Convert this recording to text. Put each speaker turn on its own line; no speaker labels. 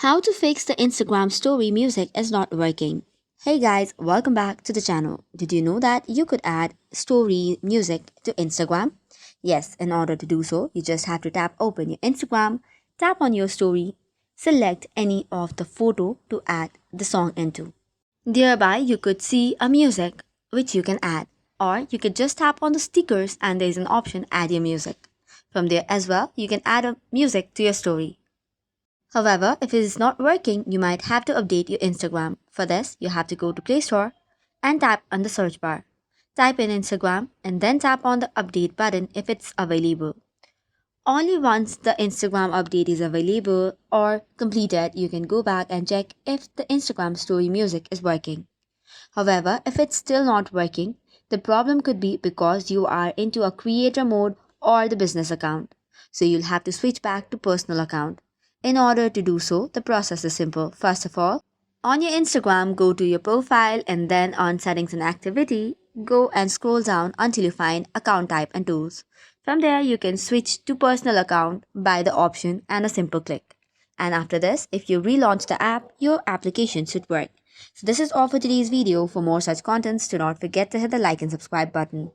How to fix the Instagram story music is not working. Hey guys, welcome back to the channel. Did you know that you could add story music to Instagram? Yes, in order to do so, you just have to tap open your Instagram, tap on your story, select any of the photo to add the song into. Thereby, you could see a music which you can add, or you could just tap on the stickers and there is an option add your music. From there as well, you can add a music to your story. However, if it is not working, you might have to update your Instagram. For this, you have to go to Play Store and tap on the search bar. Type in Instagram and then tap on the update button if it's available. Only once the Instagram update is available or completed, you can go back and check if the Instagram story music is working. However, if it's still not working, the problem could be because you are into a creator mode or the business account. So you'll have to switch back to personal account. In order to do so, the process is simple. First of all, on your Instagram, go to your profile and then on settings and activity, go and scroll down until you find account type and tools. From there, you can switch to personal account by the option and a simple click. And after this, if you relaunch the app, your application should work. So this is all for today's video. For more such contents, do not forget to hit the like and subscribe button.